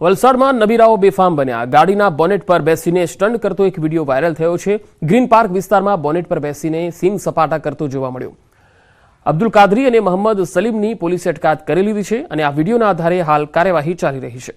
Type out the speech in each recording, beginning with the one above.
વલસાડમાં નબીરાઓ બેફામ બન્યા। ગાડીના બોનેટ પર બેસીને સ્ટન્ટ કરતો એક વિડીયો વાયરલ થયો છે। ગ્રીન પાર્ક વિસ્તારમાં બોનેટ પર બેસીને સીમ સપાટા કરતો જોવા મળ્યો। અબ્દુલ કાદરી અને મોહમ્મદ સલીમની પોલીસે અટકાયત કરી લીધી છે અને આ વિડીયોના આધારે હાલ કાર્યવાહી ચાલી રહી છે।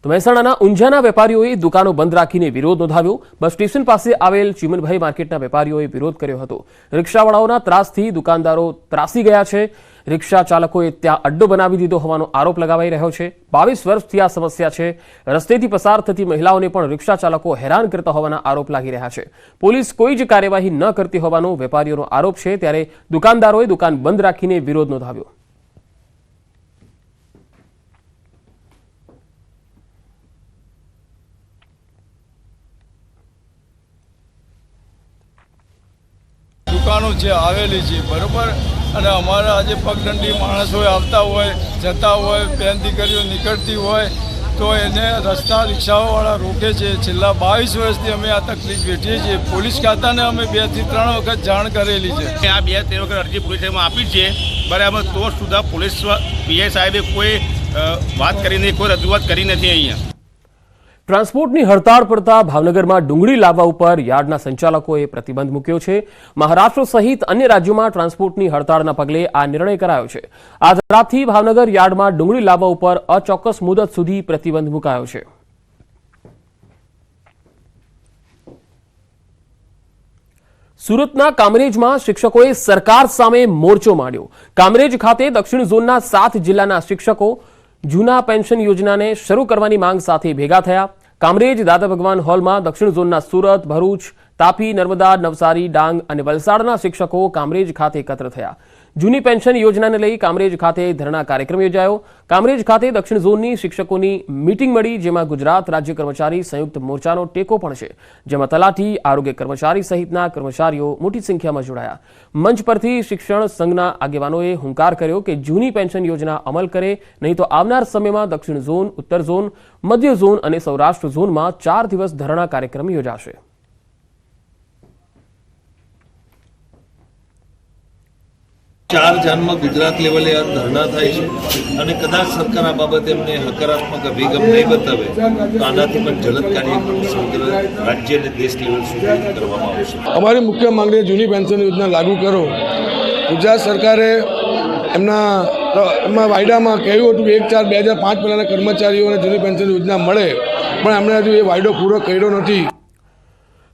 તો મહેસાણાના ઊંઝાના વેપારીઓએ દુકાનો બંધ રાખીને વિરોધ નોંધાવ્યો। બસ સ્ટેશન પાસે આવેલ ચીમનભાઈ માર્કેટના વેપારીઓએ વિરોધ કર્યો હતો। રિક્ષાવાળાઓના ત્રાસથી દુકાનદારો ત્રાસી ગયા છે। રિક્ષા ચાલકોએ ત્યાં અડ્ડો બનાવી દીધો હોવાનો આરોપ લગાવાઈ રહ્યો છે। 22 વર્ષથી આ સમસ્યા છે। રસ્તેથી પસાર થતી મહિલાઓને પણ રિક્ષા ચાલકો હેરાન કરતા હોવાના આરોપ લાગી રહ્યા છે। પોલીસ કોઈ જ કાર્યવાહી ન કરતી હોવાનો વેપારીઓનો આરોપ છે, ત્યારે દુકાનદારોએ દુકાન બંધ રાખીને વિરોધ નોંધાવ્યો। દુકાનો જે આવેલી છે બરોબર, અને અમારા આજે પગદંડી માણસો આવતા હોય જતા હોય, બેન દીકરીઓ નીકળતી હોય તો એને રસ્તા રિક્ષાવાળા રોકે છે। છેલ્લા 22 વર્ષથી અમે આ તકલીફ વેઠીએ છીએ। પોલીસ ખાતાને અમે 2 થી 3 વખત જાણ કરેલી છે। આ 2 થી 3 વખત અરજી પોલીસમાં આપી છે બરાબર, તો સુધા પોલીસ પીઆઈ સાહેબે કોઈ વાત કરી નહીં, કોઈ રજૂઆત કરી નથી। અહીંયા ટ્રાન્સપોર્ટની હડતાળ પડતા ભાવનગરમાં ડુંગળી લાવવા ઉપર યાર્ડના સંચાલકોએ પ્રતિબંધ મૂક્યો છે। મહારાષ્ટ્ર સહિત અન્ય રાજ્યોમાં ટ્રાન્સપોર્ટની હડતાળના પગલે આ નિર્ણય કરાયો છે। આજ રાતથી ભાવનગર યાર્ડમાં ડુંગળી લાવવા ઉપર અચોક્કસ મુદત સુધી પ્રતિબંધ મુકાયો છે। સુરતના કામરેજમાં શિક્ષકોએ સરકાર સામે મોરચો માંડ્યો। કામરેજ ખાતે દક્ષિણ ઝોનના 7 જિલ્લાના શિક્ષકો જૂના પેન્શન યોજનાને શરૂ કરવાની માંગ સાથે ભેગા થયા। કામરેજ દાદા ભગવાન હોલમાં દક્ષિણ ઝોનના સુરત, ભરૂચ, તાપી, નર્મદા, નવસારી, ડાંગ અને વલસાડના શિક્ષકો કામરેજ ખાતે એકત્ર થયા। જૂની પેન્શન યોજનાને લઈ કામરેજ ખાતે ધરણા કાર્યક્રમ યોજાયો। કામરેજ ખાતે દક્ષિણ ઝોનની શિક્ષકોની મીટિંગ મળી, જેમાં ગુજરાત રાજ્ય કર્મચારી સંયુક્ત મોરચાનો ટેકો પણ છે, જેમાં તલાટી, આરોગ્ય કર્મચારી સહિતના કર્મચારીઓ મોટી સંખ્યામાં જોડાયા। મંચ પરથી શિક્ષણ સંઘના આગેવાનોએ હુંકાર કર્યો કે જૂની પેન્શન યોજના અમલ કરે, નહીં તો આવનાર સમયમાં દક્ષિણ ઝોન, ઉત્તર ઝોન, મધ્ય ઝોન અને સૌરાષ્ટ્ર ઝોનમાં 4 દિવસ ધરણા કાર્યક્રમ યોજાશે। 4 જાનમાં ગુજરાત લેવલે આ ધરણા થાય છે અને કદાચ સરકાર આ બાબતે એમને હકારાત્મક અભિગમ નહીં બતાવે તો આનાથી પણ જલદ કાર્યક્રમ સમગ્ર રાજ્ય અને દેશ લેવલ સુધી કરવામાં આવશે। અમારી મુખ્ય માંગણી જૂની પેન્શન યોજના લાગુ કરો। ગુજરાત સરકારે એમાં વાયદામાં કહ્યું હતું કે 1/4/2005 પહેલાંના કર્મચારીઓને જૂની પેન્શન યોજના મળે, પણ એમણે હજુ એ વાયદો પૂરો કર્યો નથી।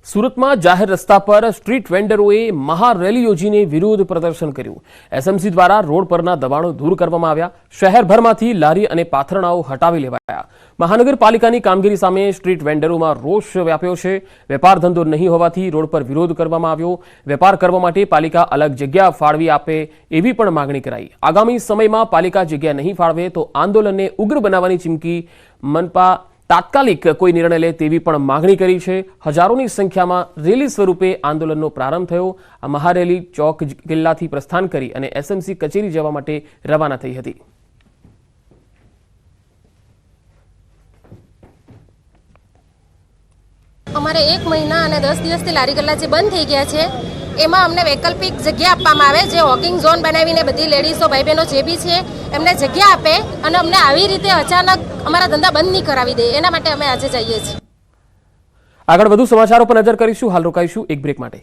સુરતમાં જાહેર રસ્તા પર સ્ટ્રીટ વેન્ડરોએ મહારેલી યોજીને વિરોધ પ્રદર્શન કર્યું। એસએમસી દ્વારા રોડ પરના દબાણો દૂર કરવામાં આવ્યા। શહેરભરમાંથી લારી અને પાથરણાઓ હટાવી લેવાયા। મહાનગરપાલિકાની કામગીરી સામે સ્ટ્રીટ વેન્ડરોમાં રોષ વ્યાપ્યો છે। વેપાર ધંધો નહીં હોવાથી રોડ પર વિરોધ કરવામાં આવ્યો। વેપાર કરવા માટે પાલિકા અલગ જગ્યા ફાળવી આપે એવી પણ માગણી કરાઈ। આગામી સમયમાં પાલિકા જગ્યા નહીં ફાળવે તો આંદોલનને ઉગ્ર બનાવવાની ચીમકી મનપા તાત્કાલિક કોઈ નિર્ણય લે તેવી પણ માગણી કરી છે। હજારોની સંખ્યામાં રેલી સ્વરૂપે આંદોલનનો પ્રારંભ થયો। આ મહારેલી ચોક કિલ્લાથી પ્રસ્થાન કરી અને એસએમસી કચેરી જવા માટે રવાના થઈ હતી। અમારે 1 મહિના અને 10 દિવસથી લારી ગલ્લા જે બંધ થઈ ગયા છે, એમાં અમને વૈકલ્પિક જગ્યા આપવામાં આવે, જે વોકિંગ ઝોન બનાવીને બધી લેડીઝો ભાઈ બહેનો જે બી છે એમને જગ્યા આપે અને અમને આવી રીતે અચાનક અમારા ધંધા બંધ નહીં કરાવી દે, એના માટે અમે આજે જઈએ છીએ। આગળ વધુ સમાચારો પર નજર કરીશું, હાલ રોકાઈશું એક બ્રેક માટે।